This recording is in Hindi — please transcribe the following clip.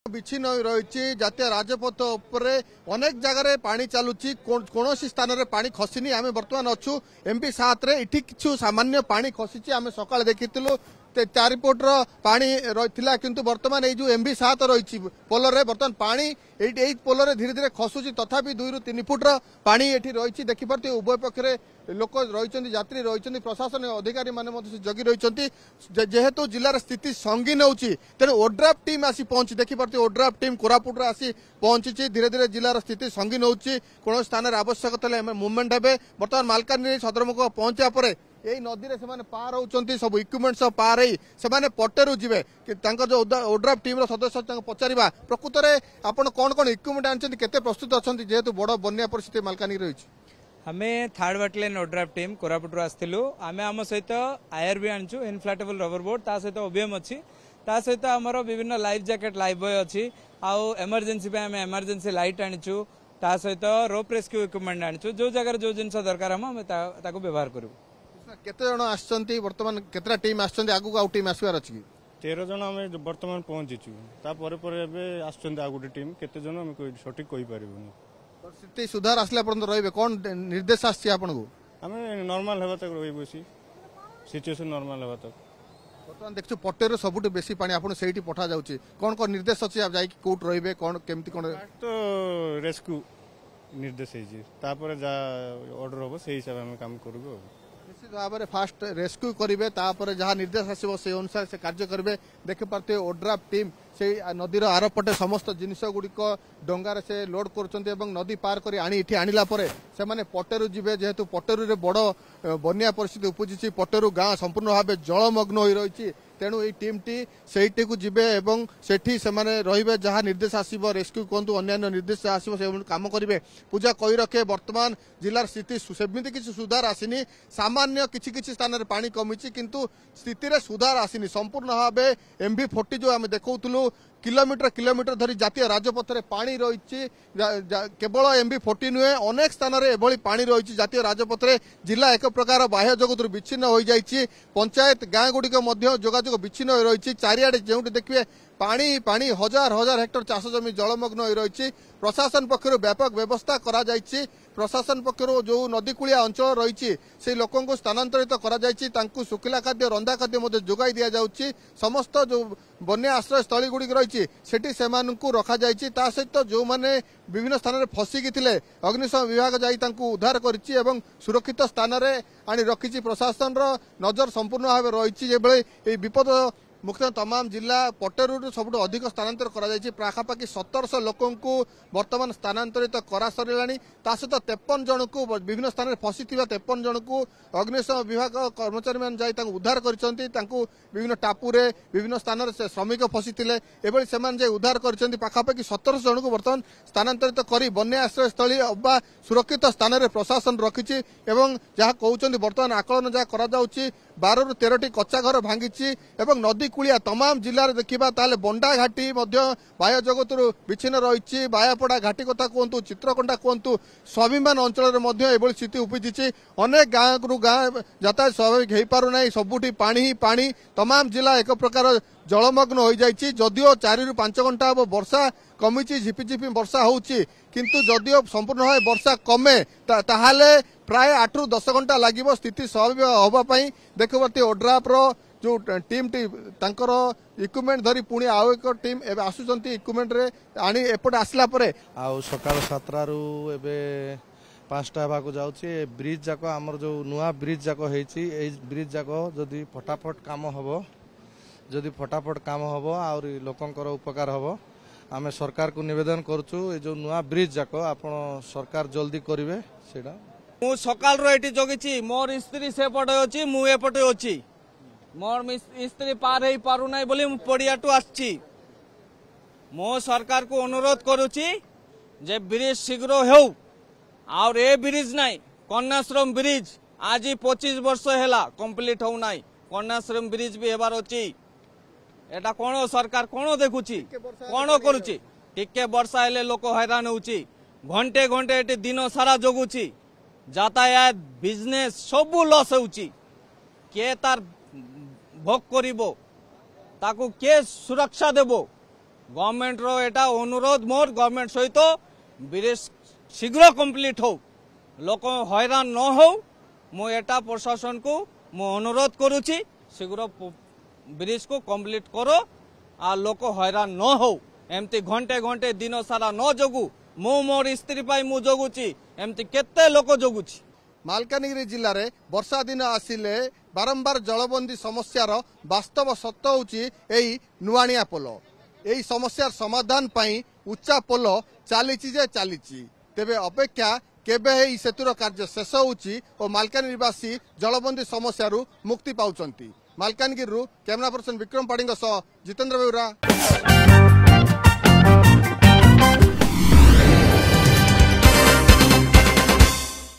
विच्छिन्न रही जातीय राजपथ उपरे अनेक जगह पानी चलुची कौन स्थान में पानी खसीनी आम बर्तमान अच्छु एमपी 7 रे इठी किछु सामान्य पानी खसी आम सकाळ देखिथिलु 4 फुट पानी रही किंतु बर्तमान ये जो एमबी 7 रही पोल रे बर्तमान पानी यही पोल रे धीरे धीरे खसुची तथापि 2 ରୁ 3 फुट पानी एठी रही देखिपरती उभय पक्षरे लोक रही यात्री रही प्रशासन अधिकारी माने जगी रही जेहेतु जिलार स्थिति संगीन होची तेणु ओड्राफ टीम आसी पहुंची देखिपरती ओड्राफ टीम कोरापुट आसी पहुंची धीरे धीरे जिलार स्थिति संगीन होची कौन स्थान आवश्यकता मुवमेंट हे बर्तमान मालकानगिरी सदरमुख पहुंचा पर यही नदी रे से पार होती सब इक्विपमेंट सब पार ही पटेरु जीवे जो ओड्राफ टीम सदस्य पचारा प्रकृत में आपड़ कौन कौन इक्विपमेंट आनी केते प्रस्तुत अच्छा जेहेतु बड़ बन्या परिस्थिति मालकानगिरी रही आमे third battalion ODRAF team Koraput आसलु आमे आम सहित आईआरबी आनचु इनफ्लाटेबल रबर बोट ता सहित ओबीएम अच्छी ता सहित आमर विभिन्न लाइफ जैकेट लाइफ बॉय अच्छी आउ एमरजेंसी आम एमरजेंसी लाइट आनीचु ता सहित रोप रेस्क्यू इक्विपमेंट आनीचु जो जगह जो जिन दरकार हम व्यवहार करूँ केते जन आछंती वर्तमान केतरा टीम आछंती आगु आउ टीम आसवार अछि 13 जन हम वर्तमान पहुंचीचु ता परे परे एबे आछंती आगु टीम केते जन हम कोई सटीक कहि परिबनी परिस्थिति सुधार आसला पर्यंत रहिबे कोन निर्देश आछि आपन को हमें नॉर्मल हेबा तक रहिबोसी सिचुएशन नॉर्मल हेबा तक वर्तमान देखछु पटेर सबुट बेसी पानी आपन सेठी पठा जाउची कोन कोन निर्देश अछि आप जाई कोर्ट रहिबे कोन केमती कोन तो रेस्क्यू निर्देश है ता परे जा ऑर्डर होबो सेही हिसाब हम काम करबो निश्चित भाव में फास्ट रेस्क्यू करेंगे तापर जहाँ निर्देश आसो से अनुसार से कार्य करेंगे देखि पार्थे ओड्राफ टीम से नदीर आरपटे समस्त जिनस गुड़िक डंगार से लोड कर नदी पार कर इठी आणला से पटेरु जीवे जेहेतु पटेरु रे बड़ बन्या परिस्थिति उपजी पटेरु गाँ संपूर्ण भाव जलमग्न हो रही तेणु ये टीम टी सेठी को जीवे एवं सेठी से रे जहाँ निर्देश आसो रेस्क्यू कहतु अन्य निर्देश आसो से कम करेंगे पूजा कही रखे वर्तमान जिलार स्थिति सेमती किसी सुधार आसीनी सामान्य किसी स्थान में पानी कमी किंतु स्थिति रे सुधार आसीनी संपूर्ण भाव एमवी 40 जो आम देखुलू किलोमीटर किलोमीटर धरी जातीय राजपथ में पानी रही केवल एमवी 40 नुहे अनेक स्थान में एभली पानी रही जातीय राजपथ में जिला एक प्रकार बाह्य जगत विच्छिन्न हो जाइए पंचायत गाँ गुड़िक जोगाजोग विच्छिन्न हो रही चारिआडे जो देखिए पानी पानी हजार हजार हेक्टर चाष जमी जलमग्न हो रही प्रशासन पक्षर व्यापक व्यवस्था करा जाइछि प्रशासन पक्षर जो नदीकूलिया अंचल रही से लोकों को स्थानांतरित करा सुखिला खाद्य रंधा खाद्य जोगाई दि जाउछि समस्त जो बन्या आश्रय स्थली गुड़िक रही से रखा जाइछि ता सहित जो माने विभिन्न स्थान में फसिकी थे अग्निशम विभाग जाई उद्धार करिछि एवं सुरक्षित स्थान में आनी रखिछि प्रशासन नजर संपूर्ण भाव रही विपद मुख्य तमाम जिला पटेरु सबुठ अधिक स्थानांतर पाखापाखि 1700 लोकों को वर्तमान स्थानांतरित करा सरिलानी ता सहित 53 जन को विभिन्न स्थान में फसी 53 जन को अग्निशम विभाग कर्मचारी मान जाई उद्धार करिसंती विभिन्न टापू रे विभिन्न स्थान में श्रमिक फसी एभली से उद्धार करिसंती पाखापाखि 1700 जन को वर्तमान स्थानांतरित करी बन्या आश्रय स्थली अथवा सुरक्षित स्थान में प्रशासन रखिछि एवं जहाँ कहउछंती वर्तमान आकलन जहाँ करा जाउछि 12 ରୁ 13ଟି कच्चा घर भांगी एवं नदी कूलिया तमाम जिले में देखा ताले बंडा घाटी बाह्य जगत विच्छिन्न रही बायापड़ा घाटी कथा कहतु चित्रकोंडा कहतु स्वाभिमान अंचल में स्थिति उपजी अनेक गाँ रु गाँ यातायात स्वाभाविक हो पारना सबुठी पानी ही पानी तमाम जिला एक प्रकार जलमग्न हो जाइए जदिओ 4 ରୁ 5 घंटा हम वर्षा कमी झिपिझिपि वर्षा होउची किंतु जदिओ संपूर्ण भाव वर्षा कमे ताहाले प्राय 8 ରୁ 10 घंटा लगे स्थिति स्वाभाविक होगापाई देखते ओड्राफ जो टीम टी तांकर इक्विपमेंट धरी पुणी आउ एक टीम एवं आसुंच इक्विपमेंट रे आनी एपटे आसला परे आउ सकाळ 7 ରୁ एबे 5टा भाग जाउची ब्रिज जाको हमर जो नुआ ब्रिज जाको हेची ए ब्रिज जाको जदी फटाफट काम हबो जदी फटाफट काम हबो और लोकंकर उपकार हबो आमे सरकार को निवेदन करछु ए जो नुआ ब्रिज जाको आपण सरकार जल्दी करिवे सेडा मु सकाळ रो एटी जगिची मोर स्त्री से पटे अछि मु ए पटे अछि मोर स्त्री पार हो पारु ना बोली पड़ियाटू आछि मो सरकार को अनुरोध करुछि जे ब्रिज शीघ्र हो और ए ब्रिज नाई कन्याश्रम ब्रिज आज 25 वर्ष हैला कंप्लीट हो नाई कन्याश्रम ब्रिज भी हेबार अछि एटा कोन सरकार कोन देखुछि कोन करूछि टिके वर्षा हेले लोक हैरान होउछि घंटे घंटे एटी दिन सारा जगुछि यातायात बिजनेस सब लॉस होउछि के तार भोग करिबो ताकू के सुरक्षा देबो गवर्नमेंट रो एटा अनुरोध मोर गवर्नमेंट सहित ब्रिज शीघ्र कंप्लीट हो लोक हैरान न हो मु एटा प्रशासन को मु अनुरोध करुची शीघ्र ब्रिज को कंप्लीट करो आ लोक हैरान न हो एमती घंटे घंटे दिन सारा न जगू मु मोर स्त्री पाई मु जगुची एमती केते लोक जगुची। मालकानगिरी जिले में वर्षा दिन आसिले बारंबार जलबंदी समस्यार वास्तव सत्य होची एई नुआनिया पोल एई समस्यार समाधान पाई उच्चा पोल चलीची तेबे अपेक्षा केबे एई सेतुर कार्य शेष होची और मालकानगिरीवासी जलबंदी समस्यारू मुक्ति पाउचंती। Malkangiri camera person Vikram Padhi Jitendra बेउरा।